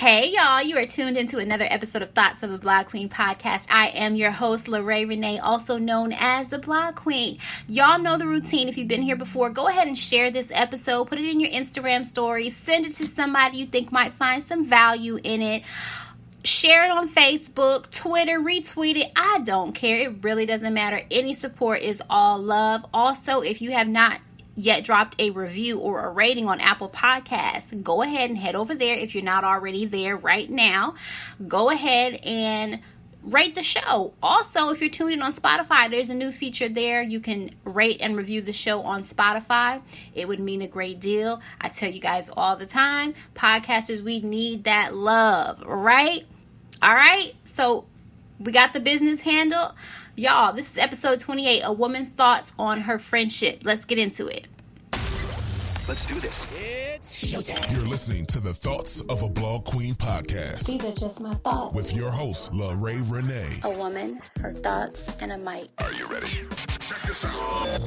Hey y'all, you are tuned into another episode of Thoughts of a Blog Queen podcast. I am your host, Larae Renee, also known as the Blog Queen. Y'all know the routine. If you've been here before, go ahead and share this episode, put it in your Instagram stories, send it to somebody you think might find some value in it. Share it on Facebook, Twitter, retweet it. I don't care. It really doesn't matter. Any support is all love. Also, if you have not yet dropped a review or a rating on Apple Podcasts, go ahead and head over there. If you're not already there right now, go ahead and rate the show. Also, if you're tuned in on Spotify, there's a new feature there. You can rate and review the show on Spotify. It would mean a great deal. I tell you guys all the time, podcasters, we need that love, right? All right, so we got the business handled. Y'all, this is episode 28, A Woman's Thoughts on Her Friendship. Let's get into it. Let's do this. It's showtime. You're listening to the Thoughts of a Blog Queen podcast. These are just my thoughts. With your host, Larae Renee. A woman, her thoughts, and a mic. Are you ready? Check this out.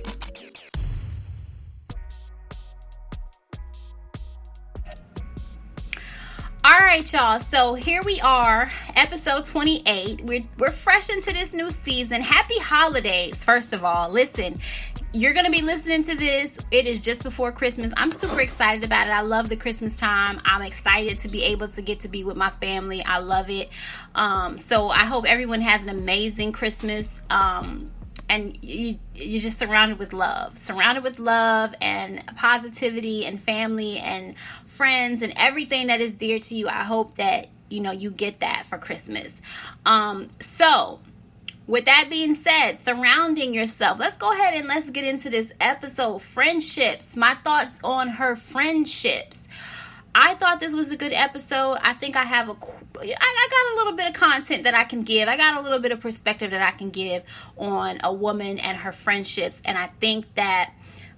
All right, y'all. So here we are, episode 28. We're fresh into this new season. Happy holidays, first of all. Listen, you're going to be listening to this. It is just before Christmas. I'm super excited about it. I love the Christmas time. I'm excited to be able to get to be with my family. I love it. So I hope everyone has an amazing Christmas. And you're just surrounded with love and positivity and family and friends and everything that is dear to you. I hope that, you get that for Christmas. So with that being said, surrounding yourself, let's go ahead and let's get into this episode. Friendships, my thoughts on her friendships. I thought this was a good episode. I think I got a little bit of content that I can give. I got a little bit of perspective that I can give on a woman and her friendships. And I think that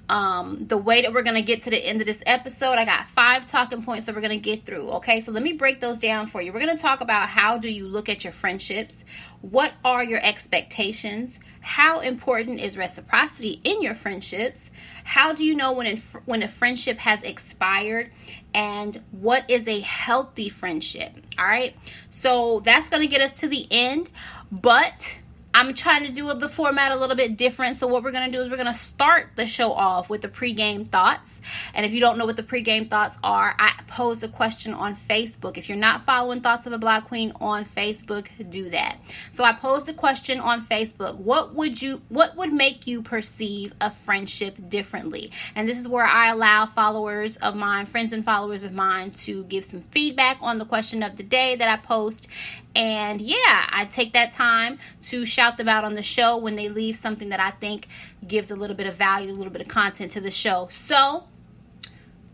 the way that we're going to get to the end of this episode, I got 5 talking points that we're going to get through. Okay, so let me break those down for you. We're going to talk about how do you look at your friendships? What are your expectations? How important is reciprocity in your friendships? How do you know when a friendship has expired? And what is a healthy friendship? All right. So that's going to get us to the end. But I'm trying to do the format a little bit different. So what we're going to do is we're going to start the show off with the pregame thoughts. And if you don't know what the pregame thoughts are, I posed a question on Facebook. If you're not following Thoughts of a Blog Queen on Facebook, do that. So I posed a question on Facebook. What would make you perceive a friendship differently? And this is where I allow followers of mine, friends and followers of mine, to give some feedback on the question of the day that I post. And yeah, I take that time to shout them out on the show when they leave something that I think gives a little bit of value, a little bit of content to the show. So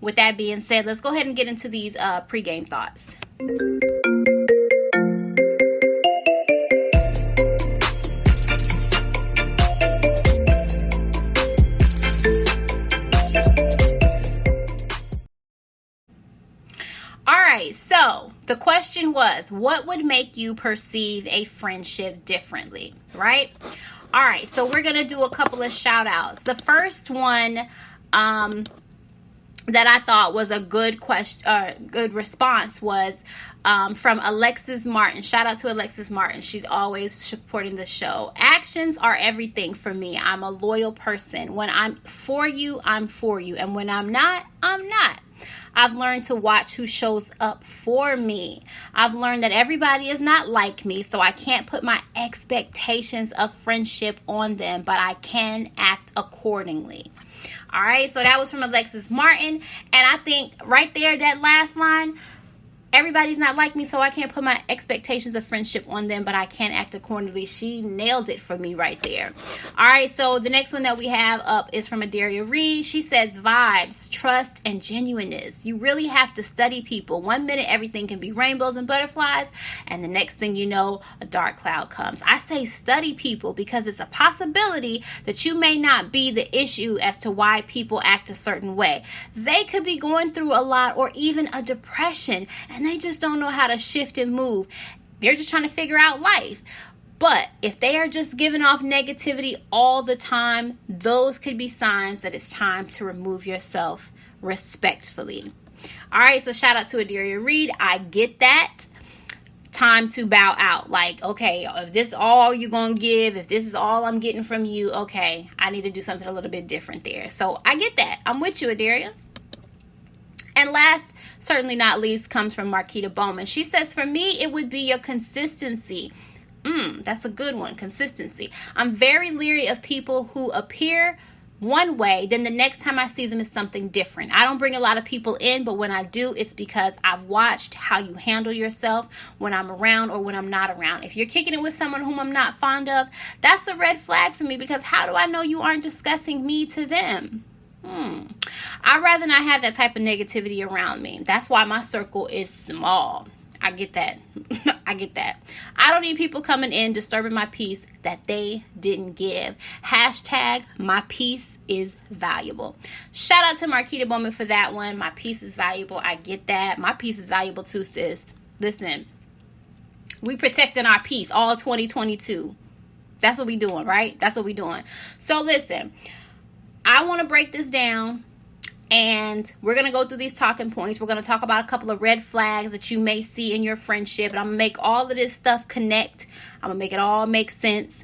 with that being said, let's go ahead and get into these pregame thoughts. Alright, so the question was, what would make you perceive a friendship differently, right? Alright, so we're going to do a couple of shout outs. The first one that I thought was a good question, good response was from Alexis Martin. Shout out to Alexis Martin. She's always supporting the show. Actions are everything for me. I'm a loyal person. When I'm for you, I'm for you. And when I'm not, I'm not. I've learned to watch who shows up for me. I've learned that everybody is not like me, so I can't put my expectations of friendship on them, but I can act accordingly. All right, so that was from Alexis Martin. And I think right there, that last line, everybody's not like me, so I can't put my expectations of friendship on them, but I can act accordingly. She nailed it for me right there. All right, so the next one that we have up is from Adaria Reed. She says, vibes, trust, and genuineness. You really have to study people. 1 minute, everything can be rainbows and butterflies, and the next thing you know, a dark cloud comes. I say study people because it's a possibility that you may not be the issue as to why people act a certain way. They could be going through a lot or even a depression, and they just don't know how to shift and move. They're just trying to figure out life. But if they are just giving off negativity all the time, those could be signs that it's time to remove yourself respectfully. All right, so shout out to Aderia Reed. I get that. Time to bow out. Like, okay, if this is all you're gonna give, if this is all I'm getting from you, okay, I need to do something a little bit different there. So I get that. I'm with you, Aderia. And last, certainly not least, comes from Marquita Bowman. She says, for me, it would be your consistency. That's a good one. Consistency. I'm very leery of people who appear one way, then the next time I see them is something different. I don't bring a lot of people in, but when I do, it's because I've watched how you handle yourself when I'm around or when I'm not around. If you're kicking it with someone whom I'm not fond of, that's a red flag for me, because how do I know you aren't discussing me to them? I'd rather not have that type of negativity around me. That's why my circle is small. I get that. I get that. I don't need people coming in disturbing my peace that they didn't give. Hashtag my peace is valuable. Shout out to Marquita Bowman for that one. My peace is valuable. I get that. My peace is valuable too, sis. Listen, we protecting our peace all 2022. That's what we doing, right? That's what we doing. So listen, I want to break this down. And we're going to go through these talking points. We're going to talk about a couple of red flags that you may see in your friendship. And I'm going to make all of this stuff connect. I'm going to make it all make sense.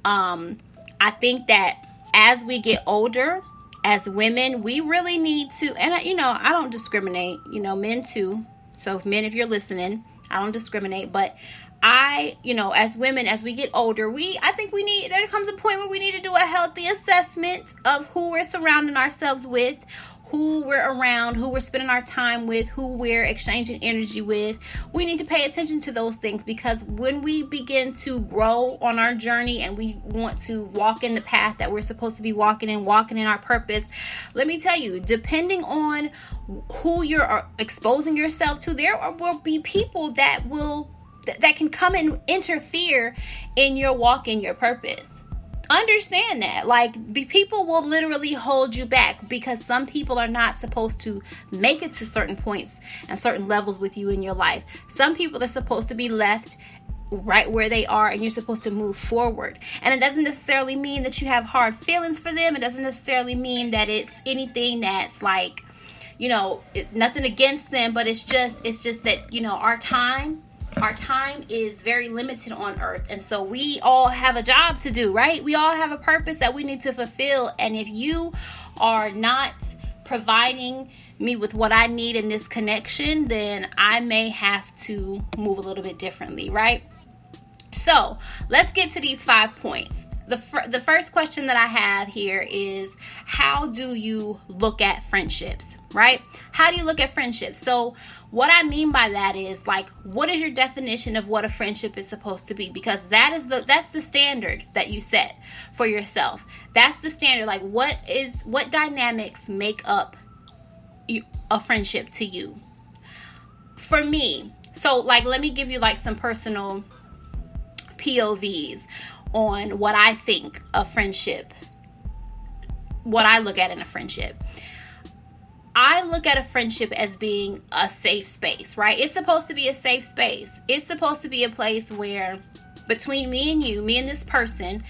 I think that as we get older, as women, we really need to, and I don't discriminate, men too. So men, if you're listening, I don't discriminate. But as women, as we get older, there comes a point where we need to do a healthy assessment of who we're surrounding ourselves with, who we're around, who we're spending our time with, who we're exchanging energy with. We need to pay attention to those things, because when we begin to grow on our journey and we want to walk in the path that we're supposed to be walking in our purpose, let me tell you, depending on who you're exposing yourself to, there will be people that can come and interfere in your walk in your purpose. Understand that. People will literally hold you back, because some people are not supposed to make it to certain points and certain levels with you in your life. Some people are supposed to be left right where they are, and you're supposed to move forward. And it doesn't necessarily mean that you have hard feelings for them. It doesn't necessarily mean that it's anything that's it's nothing against them, but it's just that, our time is very limited on earth. And so we all have a job to do, right? We all have a purpose that we need to fulfill. And if you are not providing me with what I need in this connection, then I may have to move a little bit differently, right? So let's get to these 5 points. The first question that I have here is, how do you look at friendships, right? How do you look at friendships? So what I mean by that is, what is your definition of what a friendship is supposed to be? Because that's the standard that you set for yourself. That's the standard. What dynamics make up a friendship to you? For me, so let me give you some personal POVs on what I think a friendship, what I look at in a friendship. I look at a friendship as being a safe space, right? It's supposed to be a safe space. It's supposed to be a place where between me and you, me and this person,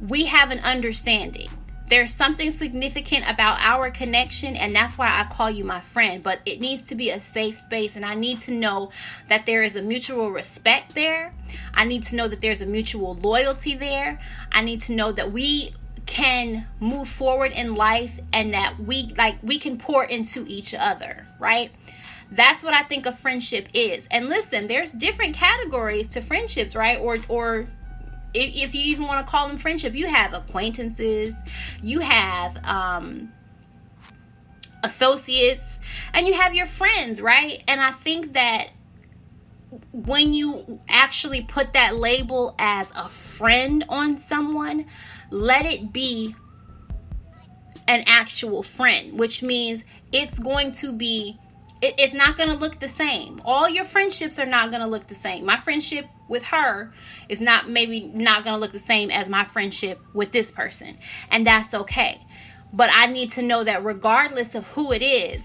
we have an understanding. There's something significant about our connection, and that's why I call you my friend. But it needs to be a safe space, and I need to know that there is a mutual respect there. I need to know that there's a mutual loyalty there. I need to know that we can move forward in life, and that we can pour into each other, right? That's what I think a friendship is. And listen, there's different categories to friendships, right? Or if you even want to call them friendship, you have acquaintances, you have associates, and you have your friends, right? And I think that when you actually put that label as a friend on someone, let it be an actual friend, which means it's going to be, it's not going to look the same. All your friendships are not going to look the same. My friendship with her is not going to look the same as my friendship with this person. And that's okay. But I need to know that regardless of who it is,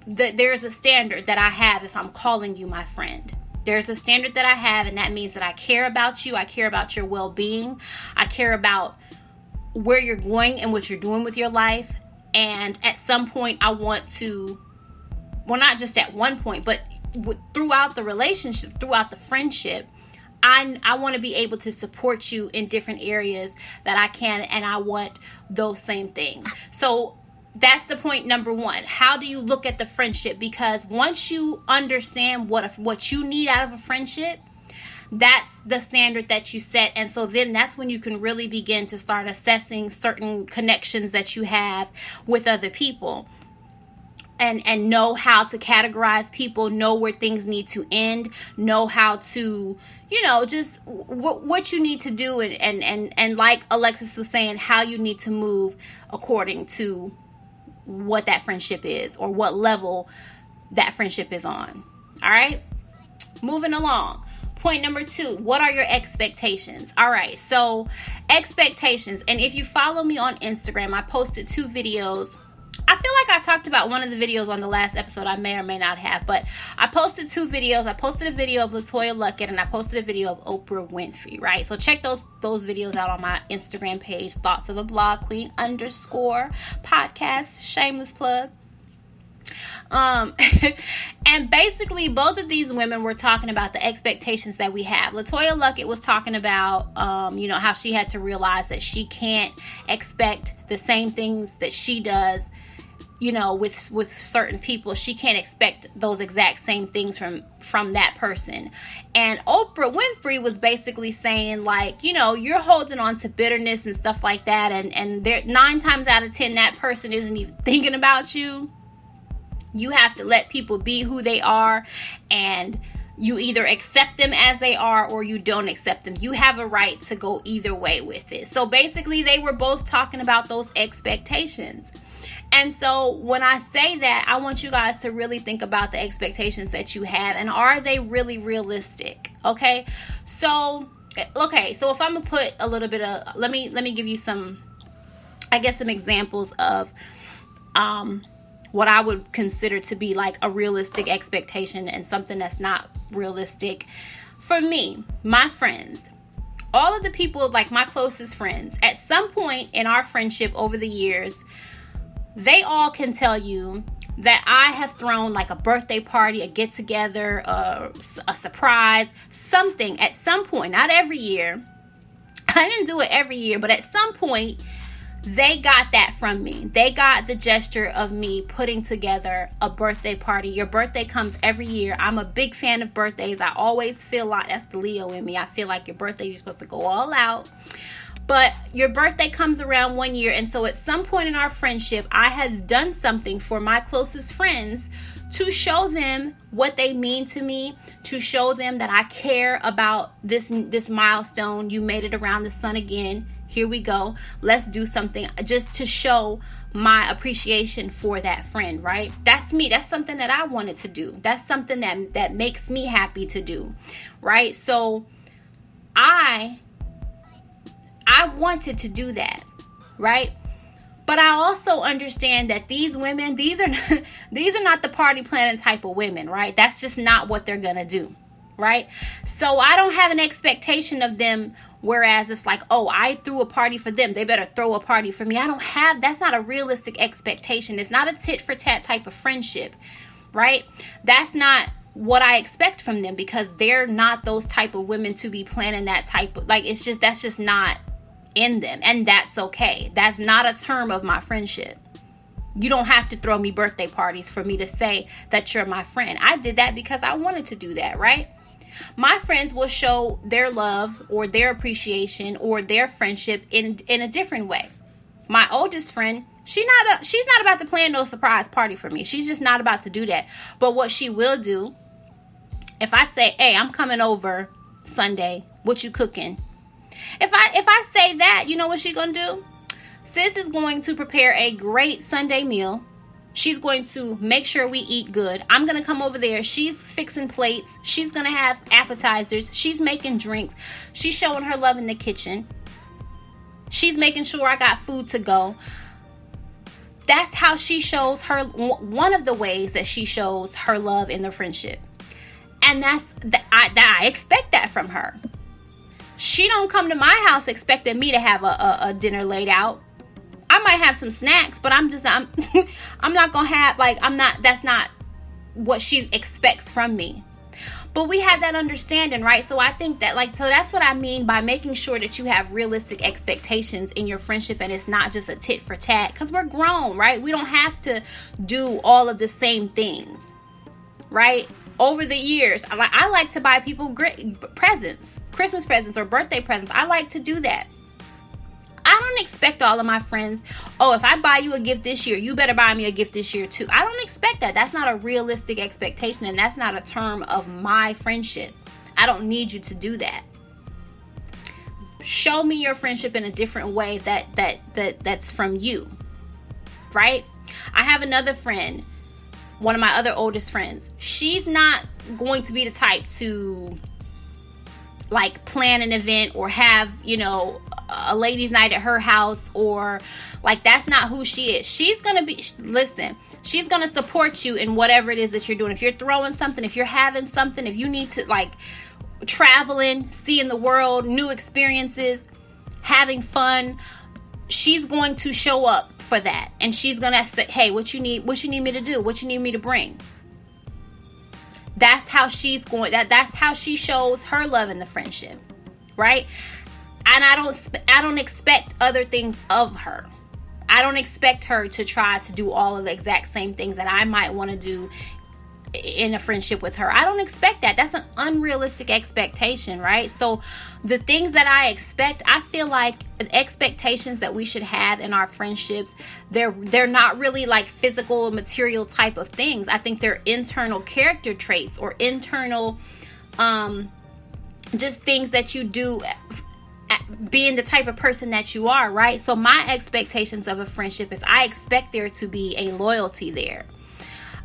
that there's a standard that I have if I'm calling you my friend. There's a standard that I have, and that means that I care about you. I care about your well-being. I care about where you're going and what you're doing with your life. And at some point, I want to well, not just at one point, but throughout the relationship, throughout the friendship, I want to be able to support you in different areas that I can, and I want those same things. So that's the point number one. How do you look at the friendship? Because once you understand what you need out of a friendship, that's the standard that you set. And so then that's when you can really begin to start assessing certain connections that you have with other people. And know how to categorize people, know where things need to end, know how to, just what you need to do, and like Alexis was saying, how you need to move according to what that friendship is, or what level that friendship is on. All right, moving along. Point number 2, what are your expectations? All right, so expectations. And if you follow me on Instagram, I posted 2 videos. I feel like I talked about one of the videos on the last episode. I may or may not have, but I posted 2 videos. I posted a video of LaToya Luckett, and I posted a video of Oprah Winfrey, right? So check those videos out on my Instagram page, Thoughts of a Blog Queen _podcast, shameless plug. And basically both of these women were talking about the expectations that we have. LaToya Luckett was talking about, how she had to realize that she can't expect the same things that she does, with certain people. She can't expect those exact same things from that person. And Oprah Winfrey was basically saying, like, you're holding on to bitterness and stuff like that, and 9 times out of 10 that person isn't even thinking about you. You have to let people be who they are, and you either accept them as they are or you don't accept them. You have a right to go either way with it. So basically they were both talking about those expectations. And so when I say that, I want you guys to really think about the expectations that you have, and are they really realistic? Okay. So if I'm gonna put a little bit of, let me give you some examples of what I would consider to be like a realistic expectation and something that's not realistic. For me, my friends, all of the people, like my closest friends, at some point in our friendship over the years, they all can tell you that I have thrown like a birthday party, a get together, a surprise, something at some point, not every year. I didn't do it every year, but at some point they got that from me. They got the gesture of me putting together a birthday party. Your birthday comes every year. I'm a big fan of birthdays. I always feel like, that's the Leo in me, I feel like your birthday, you're supposed to go all out. But your birthday comes around one year, and so at some point in our friendship, I have done something for my closest friends to show them what they mean to me, to show them that I care about this milestone. You made it around the sun again. Here we go. Let's do something just to show my appreciation for that friend, right? That's me. That's something that I wanted to do. That's something that makes me happy to do, right? So I wanted to do that, right? But I also understand that these women, these are not the party planning type of women, right? That's just not what they're gonna do, right? So I don't have an expectation of them, whereas it's like, oh, I threw a party for them, they better throw a party for me. That's not a realistic expectation. It's not a tit for tat type of friendship, right? That's not what I expect from them, because they're not those type of women to be planning that type of, like, that's just not in them, and that's okay. That's not a term of my friendship. You don't have to throw me birthday parties for me to say that you're my friend. I did that because I wanted to do that, right? My friends will show their love or their appreciation or their friendship in a different way. My oldest friend, she's not about to plan no surprise party for me. She's just not about to do that. But what she will do, if I say, hey, I'm coming over Sunday, what you cooking? If I say that, you know what she's gonna do? Sis is going to prepare a great Sunday meal. She's going to make sure we eat good. I'm gonna come over there. She's fixing plates. She's gonna have appetizers. She's making drinks. She's showing her love in the kitchen. She's making sure I got food to go. That's how she shows her, one of the ways that she shows her love in the friendship. And I expect that from her. She don't come to my house expecting me to have a dinner laid out. I might have some snacks, but I'm not gonna have, like, that's not what she expects from me. But we have that understanding, right? So I think that, like, so that's what I mean by making sure that you have realistic expectations in your friendship, and it's not just a tit for tat, because we're grown, right? We don't have to do all of the same things, right? Over the years, I like to buy people great presents, Christmas presents or birthday presents. I like to do that. I don't expect all of my friends, oh, if I buy you a gift this year, you better buy me a gift this year too. I don't expect that. That's not a realistic expectation, and that's not a term of my friendship. I don't need you to do that. Show me your friendship in a different way that's from you, right? I have another friend, one of my other oldest friends. She's not going to be the type to like plan an event or have, a ladies' night at her house, or like, that's not who she is. She's gonna support you in whatever it is that you're doing. If you're throwing something, if you're having something, if you need to, like, traveling, seeing the world, new experiences, having fun, she's going to show up for that. And she's gonna say, hey, what you need me to do, what you need me to bring. That's how she's going. That's how she shows her love in the friendship, right? And I don't expect other things of her. I don't expect her to try to do all of the exact same things that I might want to do in a friendship with her. I don't expect that. That's an unrealistic expectation, right? So the things that I expect, I feel like expectations that we should have in our friendships, they're not really like physical, material type of things. I think they're internal character traits or internal just things that you do being the type of person that you are, right? So my expectations of a friendship is I expect there to be a loyalty there.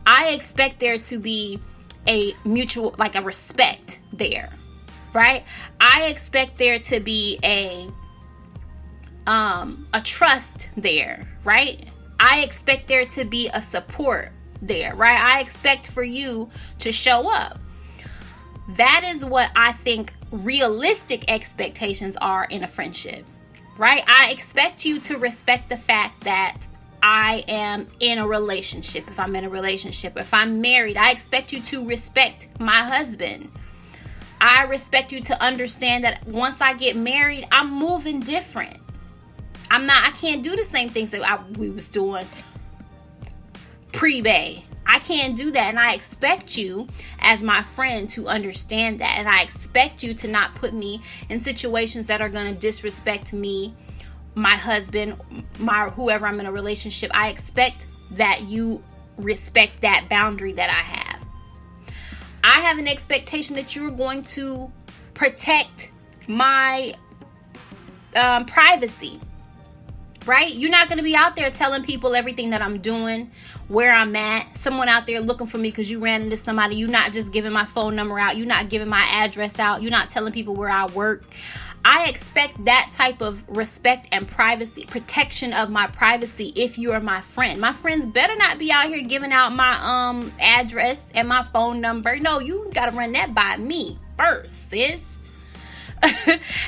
I expect there to be a mutual, like a respect there, right? I expect there to be a trust there, right? I expect there to be a support there, right? I expect for you to show up. That is what I think realistic expectations are in a friendship, right? I expect you to respect the fact that I am in a relationship. If I'm in a relationship, if I'm married, I expect you to respect my husband. I respect you to understand that once I get married, I'm moving different. I can't do the same things that we was doing pre-bae. I can't do that, and I expect you as my friend to understand that, and I expect you to not put me in situations that are going to disrespect me, my husband, whoever I'm in a relationship. I expect that you respect that boundary that I have. I have an expectation that you're going to protect my privacy, right? You're not going to be out there telling people everything that I'm doing, where I'm at, someone out there looking for me because you ran into somebody. You're not just giving my phone number out. You're not giving my address out. You're not telling people where I work. I expect that type of respect and privacy, protection of my privacy if you are my friend. My friends better not be out here giving out my address and my phone number. No, you got to run that by me first, sis.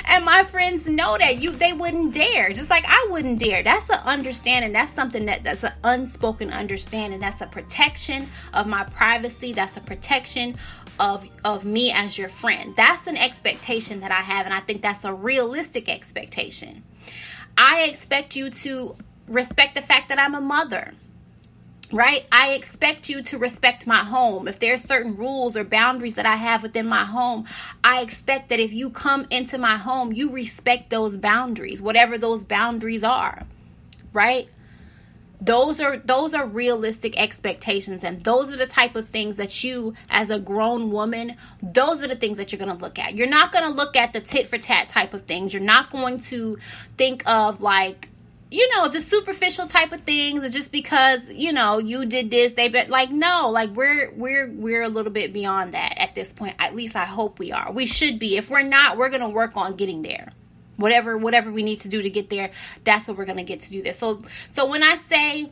And my friends know that they wouldn't dare, just like I wouldn't dare. That's an understanding. That's something that's an unspoken understanding. That's a protection of my privacy. That's a protection of me as your friend. That's an expectation that I have, and I think that's a realistic expectation. I expect you to respect the fact that I'm a mother, right? I expect you to respect my home. If there's certain rules or boundaries that I have within my home, I expect that if you come into my home, you respect those boundaries, whatever those boundaries are, right? Those are realistic expectations, and those are the type of things that you, as a grown woman, those are the things that you're going to look at. You're not going to look at the tit for tat type of things. You're not going to think of like, the superficial type of things, or just because, you did this, no, like we're a little bit beyond that at this point. At least I hope we are. We should be. If we're not, we're going to work on getting there. Whatever we need to do to get there, that's what we're going to get to do this. So when I say,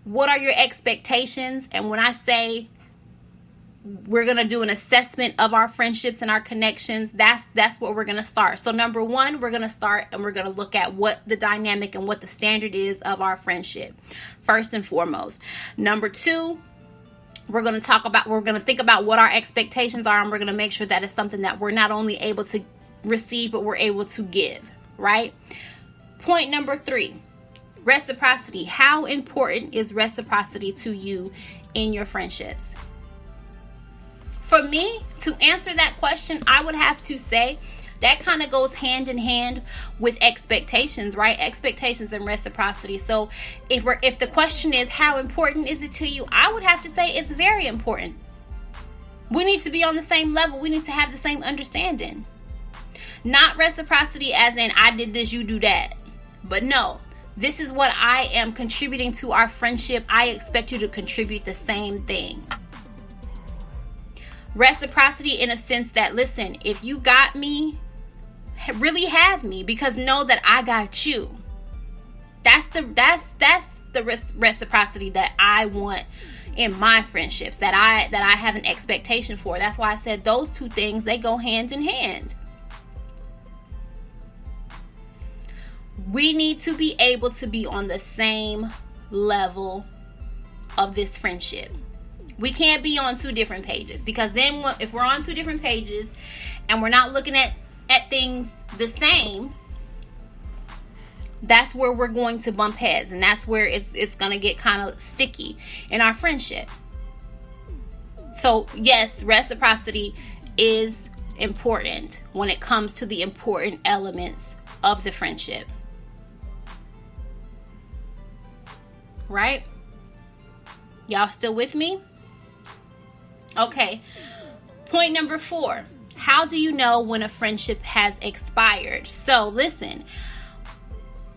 what are your expectations? And when I say we're going to do an assessment of our friendships and our connections, that's what we're going to start. So number one, we're going to start and we're going to look at what the dynamic and what the standard is of our friendship, first and foremost. Number two, we're going to think about what our expectations are, and we're going to make sure that it's something that we're not only able to receive, but we're able to give, right? Point number 3, reciprocity. How important is reciprocity to you in your friendships? For me, to answer that question, I would have to say that kind of goes hand in hand with expectations, right? Expectations and reciprocity. So if the question is how important is it to you, I would have to say it's very important. We need to be on the same level. We need to have the same understanding. Not reciprocity as in I did this, you do that. But no, this is what I am contributing to our friendship. I expect you to contribute the same thing. Reciprocity in a sense that, listen, if you got me, really have me, because know that I got you. That's the reciprocity that I want in my friendships, that I have an expectation for. That's why I said those two things, they go hand in hand. We need to be able to be on the same level of this friendship. We can't be on 2 different pages, because then if we're on 2 different pages and we're not looking at things the same, that's where we're going to bump heads, and that's where it's going to get kind of sticky in our friendship. So yes, reciprocity is important when it comes to the important elements of the friendship. Right? Y'all still with me? Okay. Point number 4. How do you know when a friendship has expired? So listen,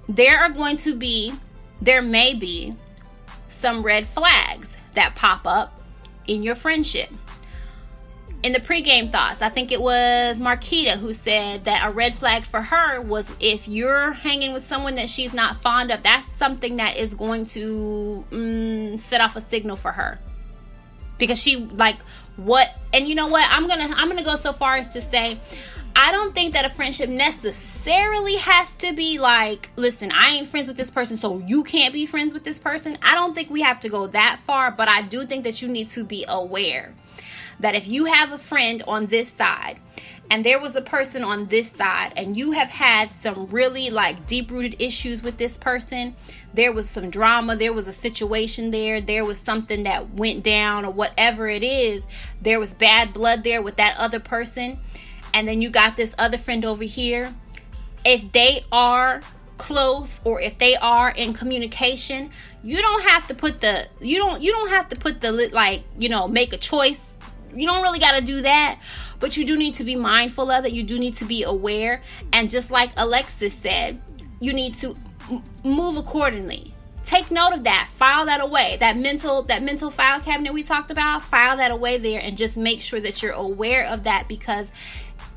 there may be some red flags that pop up in your friendship. In the pregame thoughts, I think it was Marquita who said that a red flag for her was if you're hanging with someone that she's not fond of, that's something that is going to set off a signal for her. Because she like what, and you know what, I'm gonna go so far as to say, I don't think that a friendship necessarily has to be like, listen, I ain't friends with this person, so you can't be friends with this person. I don't think we have to go that far, but I do think that you need to be aware that if you have a friend on this side and there was a person on this side and you have had some really like deep-rooted issues with this person, there was some drama, there was a situation there was something that went down or whatever it is, there was bad blood there with that other person, and then you got this other friend over here, if they are close or if they are in communication, you don't have to put the like, you know, make a choice. You don't really got to do that, but you do need to be mindful of it. You do need to be aware. And just like Alexis said, you need to move accordingly. Take note of that. File that away. That mental file cabinet we talked about, file that away there and just make sure that you're aware of that, because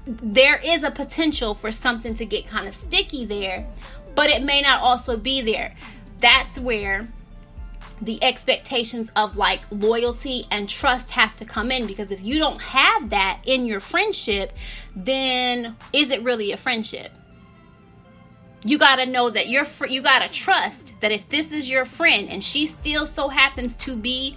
there is a potential for something to get kind of sticky there, but it may not also be there. That's where the expectations of like loyalty and trust have to come in, because if you don't have that in your friendship, then is it really a friendship? You got to know that you got to trust that if this is your friend and she still so happens to be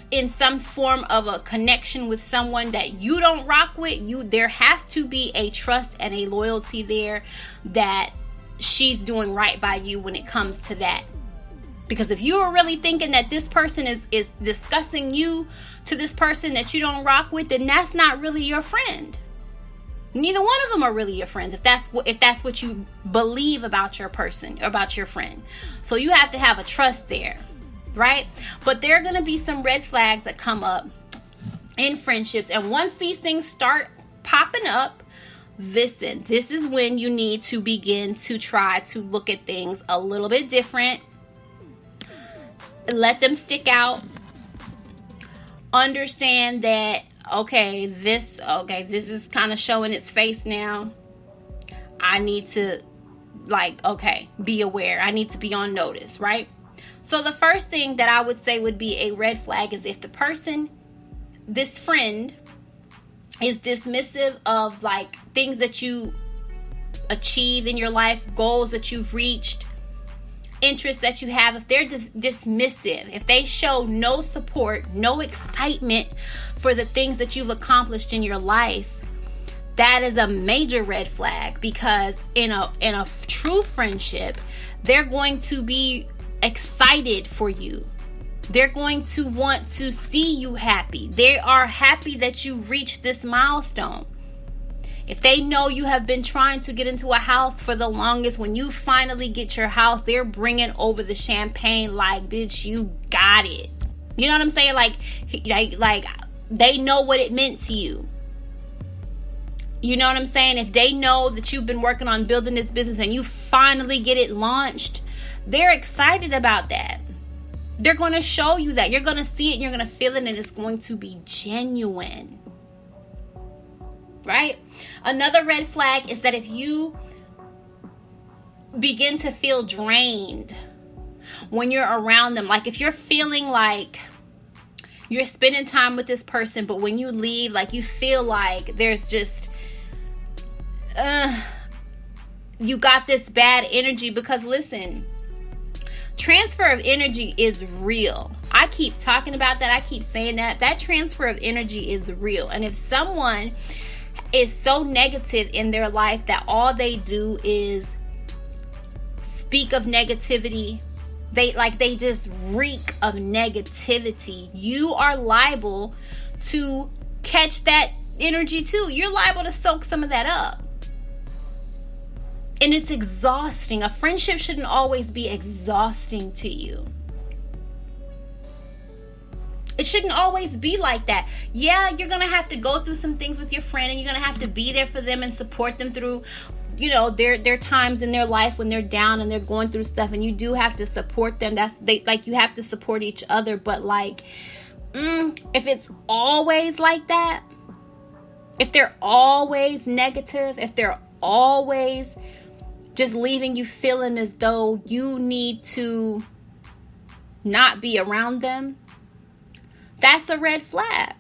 in some form of a connection with someone that you don't rock with, there has to be a trust and a loyalty there that she's doing right by you when it comes to that. Because if you are really thinking that this person is discussing you to this person that you don't rock with, then that's not really your friend. Neither one of them are really your friends if that's what you believe about your person, about your friend. So you have to have a trust there, right? But there are going to be some red flags that come up in friendships, and once these things start popping up, listen, this is when you need to begin to try to look at things a little bit different. Let them stick out. Understand that, okay, this is kind of showing its face now. I need to, be aware. I need to be on notice, right? So the first thing that I would say would be a red flag is if the person, this friend, is dismissive of like things that you achieve in your life, goals that you've reached, interest that you have, if they're dismissive, if they show no support, no excitement for the things that you've accomplished in your life, that is a major red flag, because in a true friendship, they're going to be excited for you. They're going to want to see you happy. They are happy that you reached this milestone. If they know you have been trying to get into a house for the longest, when you finally get your house, they're bringing over the champagne like, bitch, you got it. You know what I'm saying? Like they know what it meant to you. You know what I'm saying? If they know that you've been working on building this business and you finally get it launched, they're excited about that. They're going to show you that. You're going to see it, and you're going to feel it, and it's going to be genuine. Right? Another red flag is that if you begin to feel drained when you're around them, like if you're feeling like you're spending time with this person, but when you leave, like you feel like there's just you got this bad energy. Because listen, transfer of energy is real. I keep talking about that. I keep saying that transfer of energy is real. And if someone is so negative in their life that all they do is speak of negativity, they just reek of negativity, you are liable to catch that energy too. You're liable to soak some of that up. And it's exhausting. A friendship shouldn't always be exhausting to you. It shouldn't always be like that. Yeah, you're going to have to go through some things with your friend, and you're going to have to be there for them and support them through, you know, their times in their life when they're down and they're going through stuff, and you do have to support them. You have to support each other. But if it's always like that, if they're always negative, if they're always just leaving you feeling as though you need to not be around them, that's a red flag.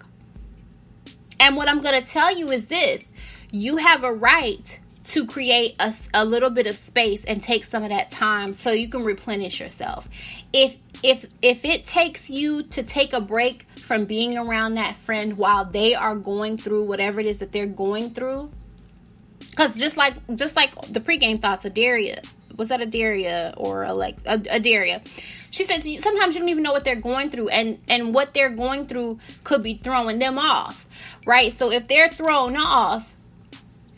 And what I'm going to tell you is this: you have a right to create a little bit of space and take some of that time so you can replenish yourself. If it takes you to take a break from being around that friend while they are going through whatever it is that they're going through, because just like the pregame thoughts, Adaria, was that Adaria or Adaria? She said sometimes you don't even know what they're going through, and what they're going through could be throwing them off, right? So if they're thrown off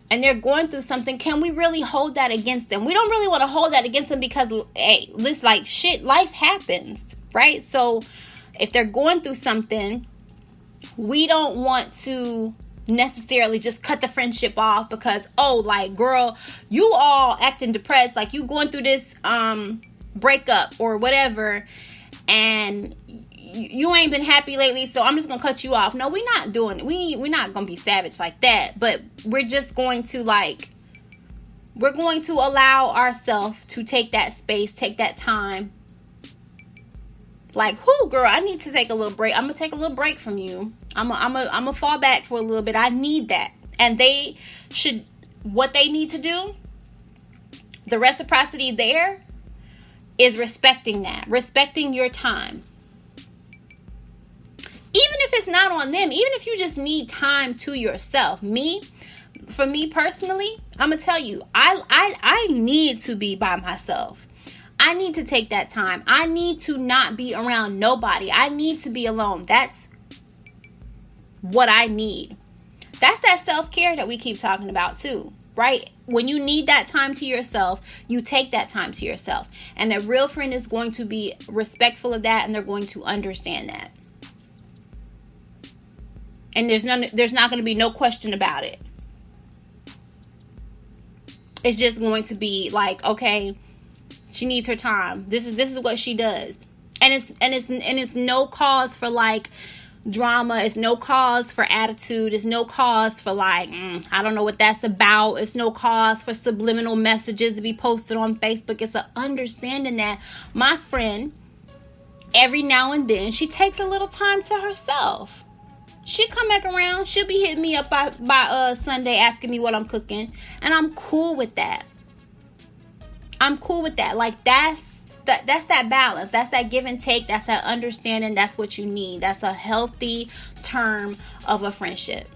and they're going through something, can we really hold that against them? We don't really want to hold that against them, because hey, this life happens, right? So if they're going through something, we don't want to necessarily just cut the friendship off because, girl, you all acting depressed, like you going through this breakup or whatever, and you ain't been happy lately, so I'm just gonna cut you off. No, we're not doing it. We're not gonna be savage like that, but we're just going to we're going to allow ourselves to take that space, take that time. Like, whoo, girl, I need to take a little break. I'm gonna take a little break from you. I'm gonna fall back for a little bit. I need that. And what they need to do, the reciprocity there is respecting that, respecting your time. Even if it's not on them, even if you just need time to yourself. For me personally, I'm gonna tell you, I need to be by myself. I need to take that time. I need to not be around nobody. I need to be alone. That's what I need. That's that self-care that we keep talking about too, right? When you need that time to yourself, you take that time to yourself. And a real friend is going to be respectful of that, and they're going to understand that. And there's not going to be no question about it. It's just going to be like, okay, she needs her time. This is what she does. And it's no cause for drama. It's no cause for attitude. It's no cause for I don't know what that's about. It's no cause for subliminal messages to be posted on Facebook. It's an understanding that my friend, every now and then, she takes a little time to herself. She'll come back around. She'll be hitting me up by Sunday asking me what I'm cooking. And I'm cool with that. I'm cool with that. that's that balance. That's that give and take. That's that understanding. That's what you need. That's a healthy term of a friendship.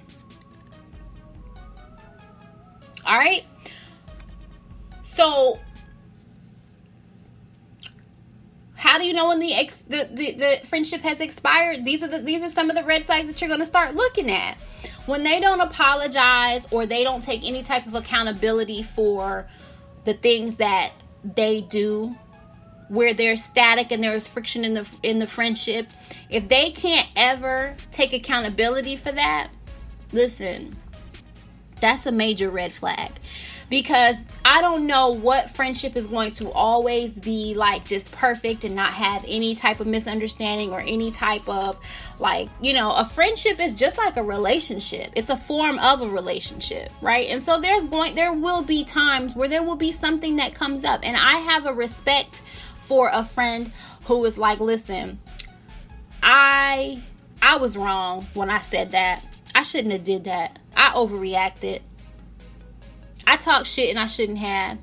All right. So, how do you know when the friendship has expired? These are some of the red flags that you're going to start looking at. When they don't apologize or they don't take any type of accountability for the things that they do, where there's static and there's friction in the friendship, if they can't ever take accountability for that, listen, that's a major red flag. Because I don't know what friendship is going to always be like just perfect and not have any type of misunderstanding or any type of like, a friendship is just like a relationship. It's a form of a relationship, right? And so there will be times where there will be something that comes up. And I have a respect for a friend who is like, listen, I was wrong when I said that. I shouldn't have did that. I overreacted. I talked shit and I shouldn't have.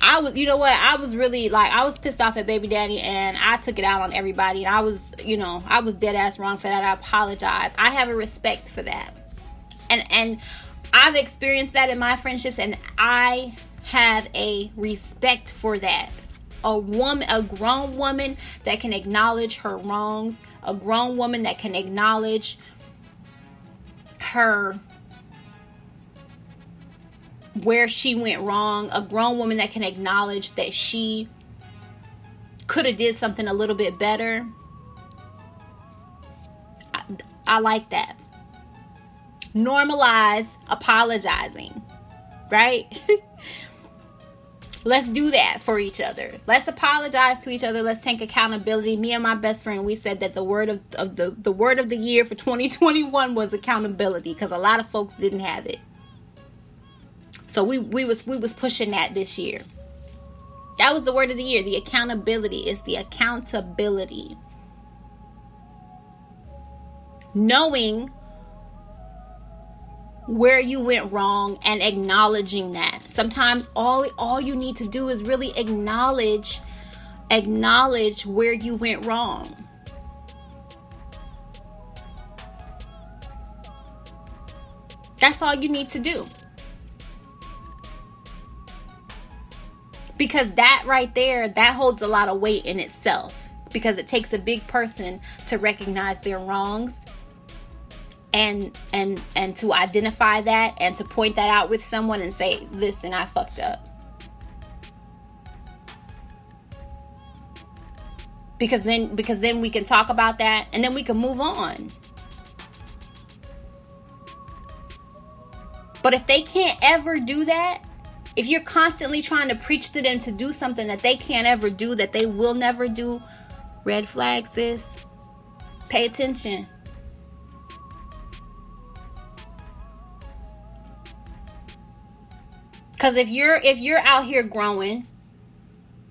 I was really like, I was pissed off at baby daddy and I took it out on everybody. And I was dead ass wrong for that. I apologize. I have a respect for that. And I've experienced that in my friendships, and I have a respect for that. A grown woman that can acknowledge her wrongs, a grown woman that can acknowledge her where she went wrong, a grown woman that can acknowledge that she could have did something a little bit better. I like that. Normalize apologizing, right? Let's do that for each other. Let's apologize to each other. Let's take accountability. Me and my best friend, we said that the word of the year for 2021 was accountability, because a lot of folks didn't have it. So we was pushing that this year. That was the word of the year. The accountability is the accountability. Knowing where you went wrong and acknowledging that. Sometimes all you need to do is really acknowledge where you went wrong. That's all you need to do. Because that right there, that holds a lot of weight in itself. Because it takes a big person to recognize their wrongs and to identify that and to point that out with someone and say, listen, I fucked up. Because then we can talk about that and then we can move on. But if they can't ever do that, if you're constantly trying to preach to them to do something that they can't ever do, that they will never do, red flag, sis. Pay attention. Because if you're out here growing,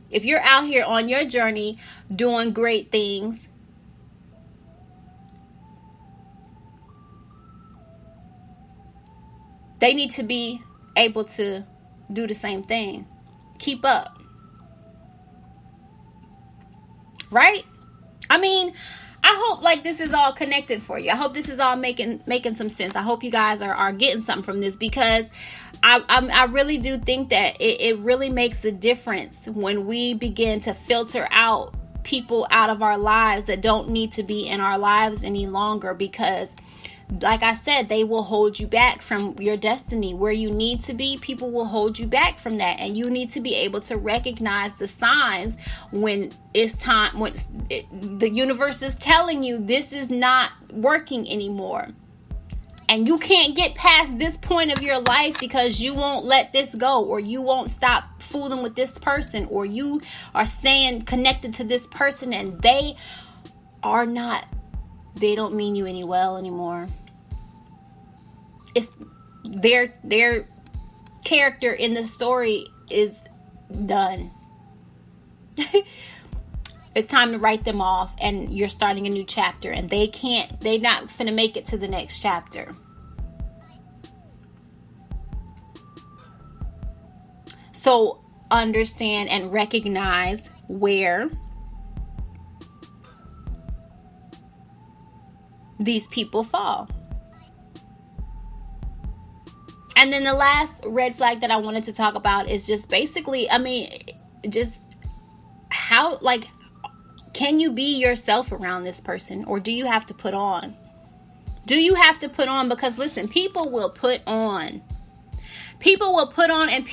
if you're out here on your journey doing great things, they need to be able to do the same thing. Keep up. Right? I mean, I hope like this is all connected for you. I hope this is all making some sense. I hope you guys are getting something from this, because I really do think that it really makes a difference when we begin to filter out people out of our lives that don't need to be in our lives any longer, because like I said, they will hold you back from your destiny. Where you need to be, people will hold you back from that. And you need to be able to recognize the signs when it's time, when the universe is telling you this is not working anymore. And you can't get past this point of your life because you won't let this go, or you won't stop fooling with this person, or you are staying connected to this person and they don't mean you any well anymore. It's their character in the story is done. It's time to write them off, and you're starting a new chapter, and they're not finna make it to the next chapter. So understand and recognize where these people fall. And then the last red flag that I wanted to talk about is just basically, just how, like, can you be yourself around this person, or do you have to put on? Do you have to put on? Because listen, people will put on. People will put on, and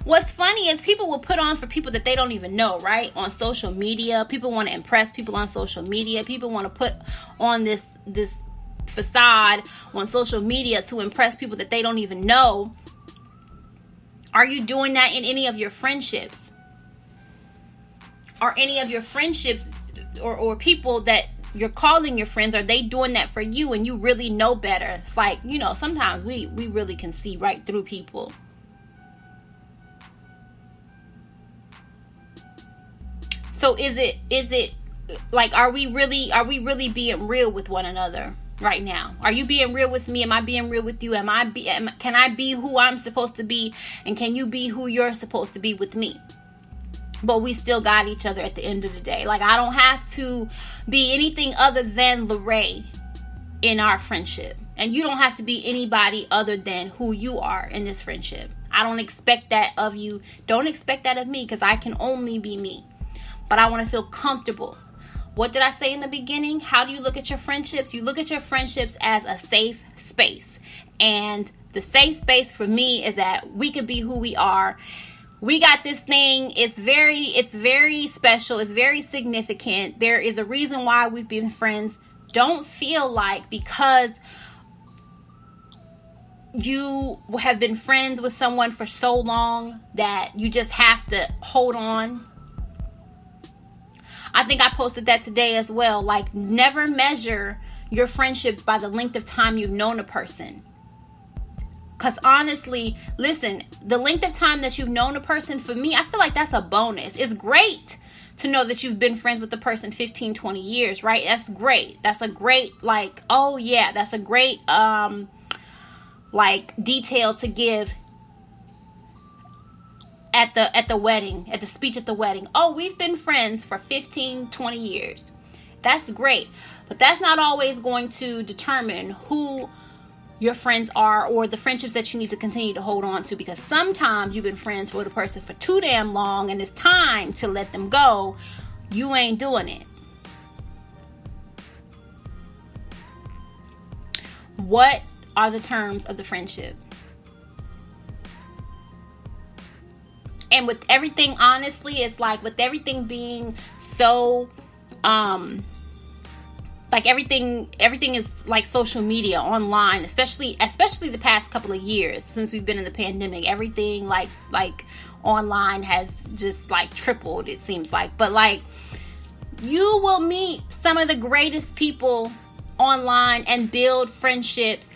what's funny is people will put on for people that they don't even know, right? On social media, people want to impress people on social media. People want to put on this facade on social media to impress people that they don't even know. Are you doing that in any of your friendships? Are any of your friendships or people that you're calling your friends, are they doing that for you and you really know better? It's like, sometimes we really can see right through people. So is it like, are we really being real with one another right now? Are you being real with me? Am I being real with you? Can I be who I'm supposed to be? And can you be who you're supposed to be with me? But we still got each other at the end of the day. Like, I don't have to be anything other than Lorraine in our friendship. And you don't have to be anybody other than who you are in this friendship. I don't expect that of you. Don't expect that of me, because I can only be me. But I want to feel comfortable. What did I say in the beginning? How do you look at your friendships? You look at your friendships as a safe space. And the safe space for me is that we can be who we are. We got this thing. It's very special. It's very significant. There is a reason why we've been friends. Don't feel like because you have been friends with someone for so long that you just have to hold on. I think I posted that today as well. Like, never measure your friendships by the length of time you've known a person. Because honestly, listen, the length of time that you've known a person, for me, I feel like that's a bonus. It's great to know that you've been friends with the person 15, 20 years, right? That's great. That's a great, like, oh yeah, that's a great, like, detail to give at the wedding, at the speech at the wedding. Oh, we've been friends for 15, 20 years. That's great. But that's not always going to determine who your friends are, or the friendships that you need to continue to hold on to, because sometimes you've been friends with a person for too damn long and it's time to let them go. You ain't doing it. What are the terms of the friendship? And with everything, honestly, it's like with everything being so like everything is like social media, online, especially the past couple of years since we've been in the pandemic. Everything like online has just like tripled, it seems like. But like, you will meet some of the greatest people online and build friendships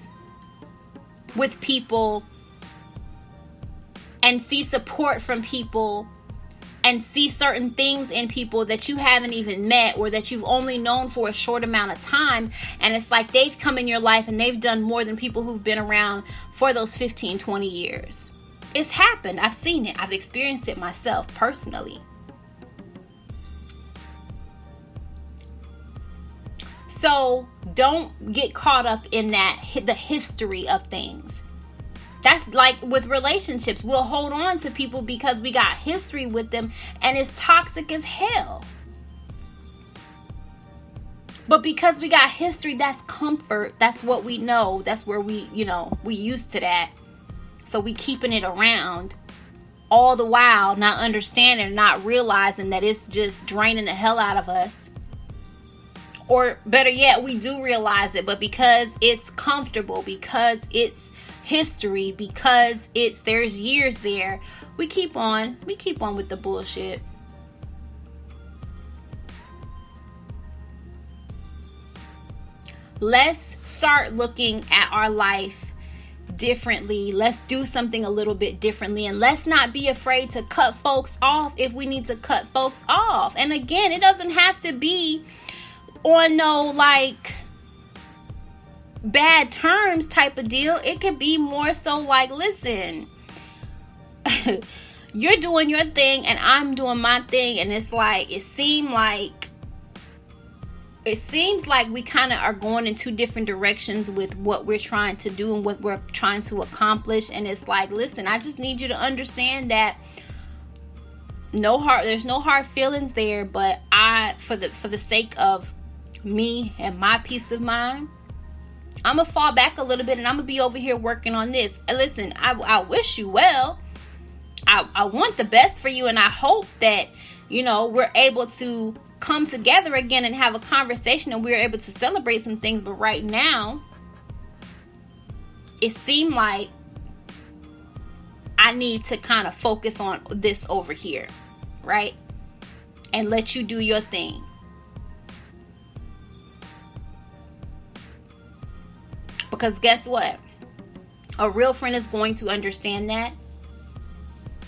with people and see support from people and see certain things in people that you haven't even met, or that you've only known for a short amount of time. And it's like they've come in your life and they've done more than people who've been around for those 15, 20 years. It's happened. I've seen it. I've experienced it myself personally. So don't get caught up in the history of things. That's like with relationships. We'll hold on to people because we got history with them, and it's toxic as hell. But because we got history, that's comfort. That's what we know. That's where we used to that. So we keeping it around, all the while not understanding, not realizing that it's just draining the hell out of us. Or better yet, we do realize it, but because it's comfortable, because it's history, because there's years there, we keep on with the bullshit. Let's start looking at our life differently. Let's do something a little bit differently, and let's not be afraid to cut folks off if we need to cut folks off. And again, it doesn't have to be on no like bad terms type of deal. It could be more so like, listen, you're doing your thing and I'm doing my thing, and it's like it seems like we kind of are going in two different directions with what we're trying to do and what we're trying to accomplish. And it's like, listen, I just need you to understand that there's no hard feelings there, but for the sake of me and my peace of mind, I'm gonna fall back a little bit and I'm gonna be over here working on this. And listen, I wish you well. I want the best for you, and I hope that, we're able to come together again and have a conversation and we're able to celebrate some things. But right now, it seemed like I need to kind of focus on this over here, right? And let you do your thing. Because guess what? A real friend is going to understand that.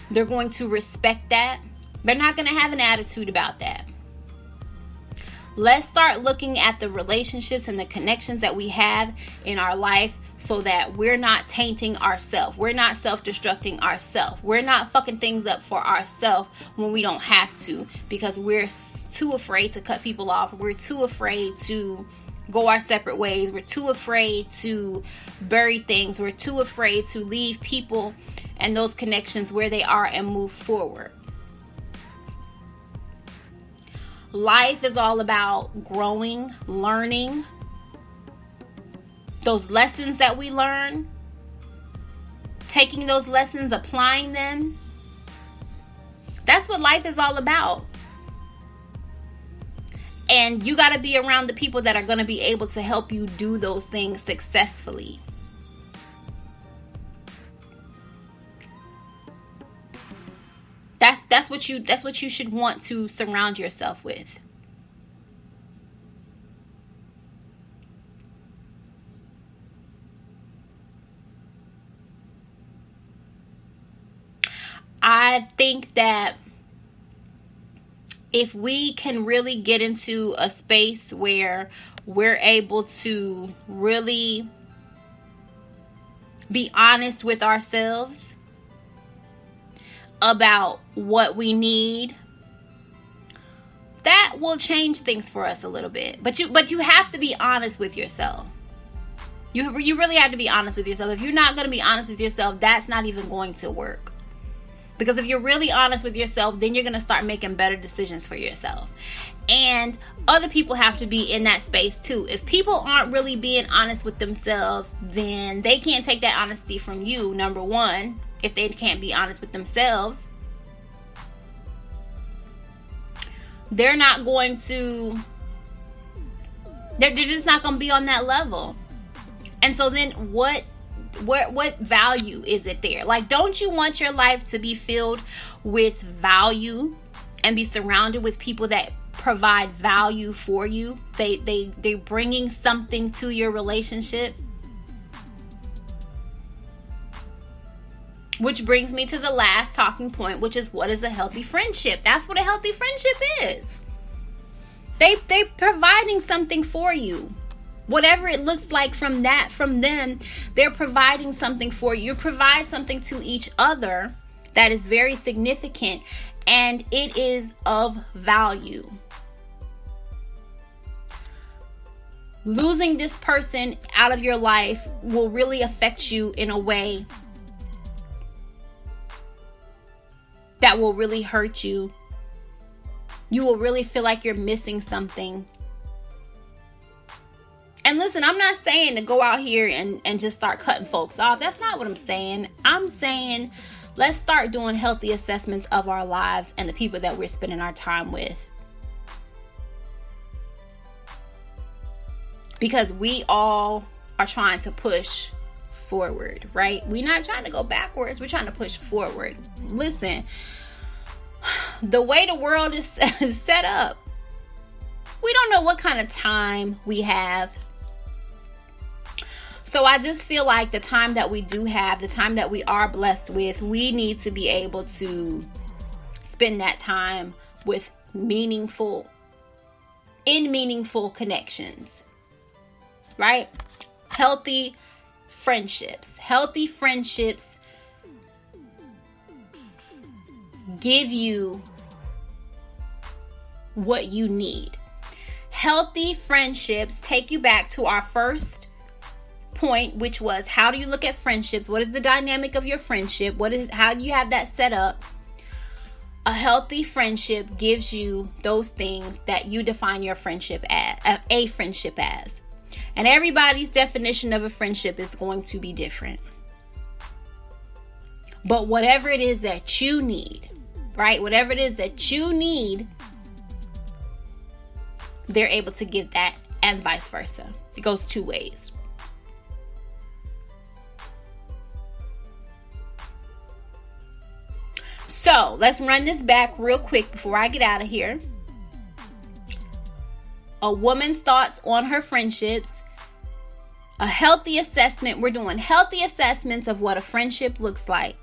They're going to respect that. They're not going to have an attitude about that. Let's start looking at the relationships and the connections that we have in our life so that we're not tainting ourselves. We're not self-destructing ourselves. We're not fucking things up for ourselves when we don't have to, because we're too afraid to cut people off. We're too afraid to go our separate ways. We're too afraid to bury things. We're too afraid to leave people and those connections where they are and move forward. Life is all about growing, learning. Those lessons that we learn, taking those lessons, applying them. That's what life is all about. And you got to be around the people that are going to be able to help you do those things successfully. That's what you should want to surround yourself with. I think that if we can really get into a space where we're able to really be honest with ourselves about what we need, that will change things for us a little bit. But you have to be honest with yourself. You really have to be honest with yourself. If you're not going to be honest with yourself, that's not even going to work. Because if you're really honest with yourself, then you're going to start making better decisions for yourself. And other people have to be in that space too. If people aren't really being honest with themselves, then they can't take that honesty from you, number one. If they can't be honest with themselves, they're just not going to be on that level. And so then what value is it there? Like, don't you want your life to be filled with value and be surrounded with people that provide value for you? They're bringing something to your relationship. Which brings me to the last talking point, which is, what is a healthy friendship? That's what a healthy friendship is. They're providing something for you. Whatever it looks like from them, they're providing something for you. You provide something to each other that is very significant, and it is of value. Losing this person out of your life will really affect you in a way that will really hurt you. You will really feel like you're missing something. And listen, I'm not saying to go out here and just start cutting folks off. That's not what I'm saying. I'm saying let's start doing healthy assessments of our lives and the people that we're spending our time with. Because we all are trying to push forward, right? We're not trying to go backwards. We're trying to push forward. Listen, the way the world is set up, we don't know what kind of time we have. So I just feel like the time that we do have, the time that we are blessed with, we need to be able to spend that time with meaningful connections, right? Healthy friendships give you what you need. Healthy friendships take you back to our first point, which was, how do you look at friendships? What is the dynamic of your friendship? How do you have that set up? A healthy friendship gives you those things that you define your friendship as, a friendship as. And everybody's definition of a friendship is going to be different. But whatever it is that you need, right? Whatever it is that you need, they're able to give that, and vice versa. It goes two ways. So let's run this back real quick before I get out of here. A woman's thoughts on her friendships. A healthy assessment. We're doing healthy assessments of what a friendship looks like.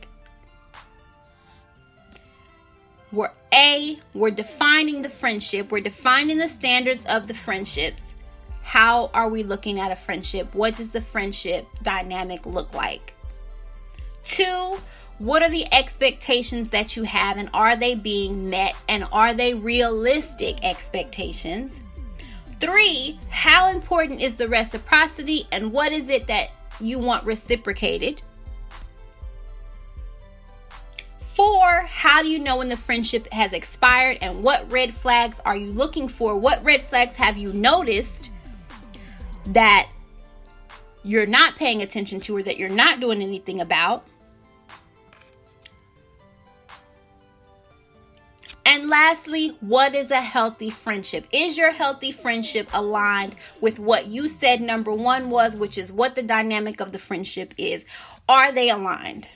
We're defining the friendship. We're defining the standards of the friendships. How are we looking at a friendship? What does the friendship dynamic look like? 2, what are the expectations that you have, and are they being met, and are they realistic expectations? 3, how important is the reciprocity, and what is it that you want reciprocated? 4, how do you know when the friendship has expired, and what red flags are you looking for? What red flags have you noticed that you're not paying attention to, or that you're not doing anything about? And lastly, what is a healthy friendship? Is your healthy friendship aligned with what you said number 1 was, which is what the dynamic of the friendship is? Are they aligned?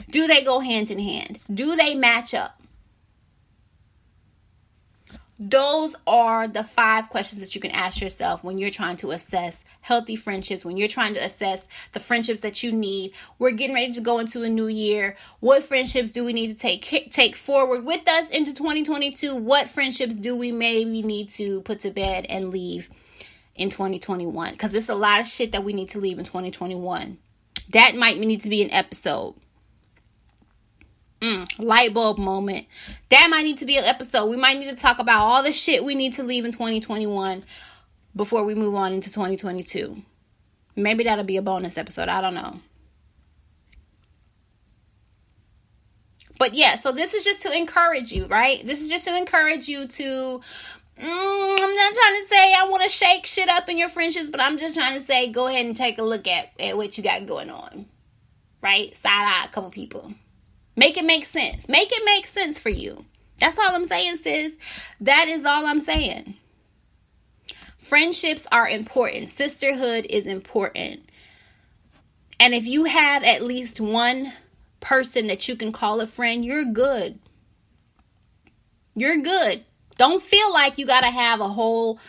Do they go hand in hand? Do they match up? Those are the 5 questions that you can ask yourself when you're trying to assess healthy friendships, when you're trying to assess the friendships that you need. We're getting ready to go into a new year. What friendships do we need to take forward with us into 2022? What friendships do we maybe need to put to bed and leave in 2021? Because there's a lot of shit that we need to leave in 2021. That might need to be an episode. Light bulb moment. That might need to be an episode. We might need to talk about all the shit we need to leave in 2021 before we move on into 2022. Maybe that'll be a bonus episode. I don't know. But yeah, so this is just to encourage you, right? This is just to encourage you to, I'm not trying to say I want to shake shit up in your friendships, but I'm just trying to say go ahead and take a look at what you got going on, right? Side eye a couple people. Make it make sense. Make it make sense for you. That's all I'm saying, sis. That is all I'm saying. Friendships are important. Sisterhood is important. And if you have at least one person that you can call a friend, you're good. You're good. Don't feel like you got to have a whole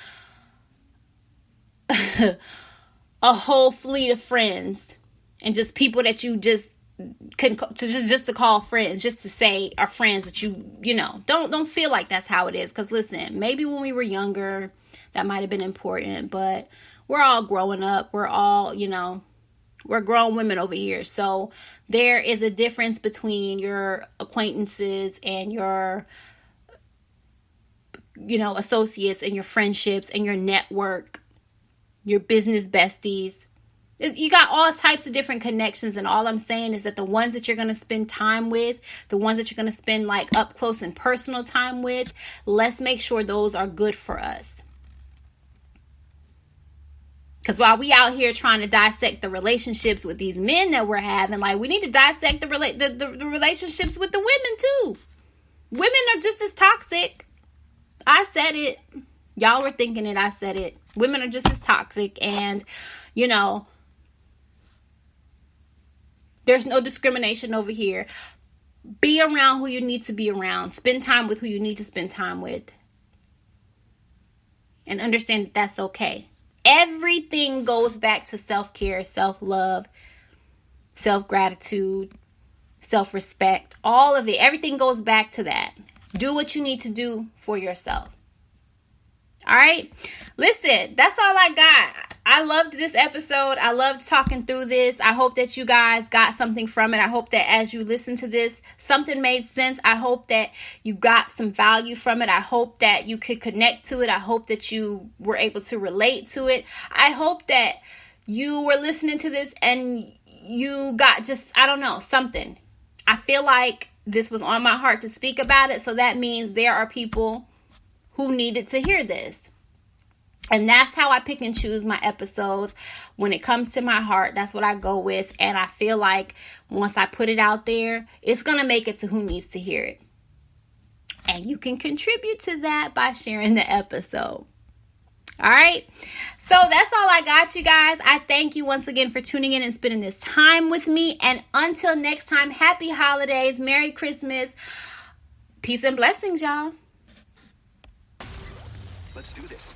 fleet of friends and just people that you just to call friends, just to say are friends that you know. Don't feel like that's how it is. Because listen, maybe when we were younger, that might have been important, but we're all growing up. We're all, we're grown women over here. So there is a difference between your acquaintances and your, associates and your friendships and your network, your business besties. You got all types of different connections, and all I'm saying is that the ones that you're going to spend time with, the ones that you're going to spend like up close and personal time with, let's make sure those are good for us. Because while we out here trying to dissect the relationships with these men that we're having, like, we need to dissect the relationships with the women too. Women are just as toxic. I said it. Y'all were thinking it. I said it. Women are just as toxic, and there's no discrimination over here. Be around who you need to be around. Spend time with who you need to spend time with. And understand that that's okay. Everything goes back to self-care, self-love, self-gratitude, self-respect. All of it. Everything goes back to that. Do what you need to do for yourself. All right? Listen, that's all I got. I loved this episode. I loved talking through this. I hope that you guys got something from it. I hope that as you listen to this, something made sense. I hope that you got some value from it. I hope that you could connect to it. I hope that you were able to relate to it. I hope that you were listening to this and you got just, I don't know, something. I feel like this was on my heart to speak about it. So that means there are people who needed to hear this. And that's how I pick and choose my episodes. When it comes to my heart, that's what I go with. And I feel like once I put it out there, it's going to make it to who needs to hear it. And you can contribute to that by sharing the episode. All right. So that's all I got, you guys. I thank you once again for tuning in and spending this time with me. And until next time, happy holidays, Merry Christmas, peace and blessings, y'all. Let's do this.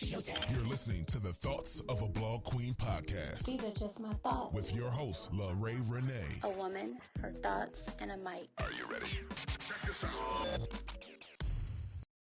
You're listening to the Thoughts of a Blog Queen podcast These are just my thoughts. with your host, LaRae Renee. A woman, her thoughts, and a mic. Are you ready? Check this out.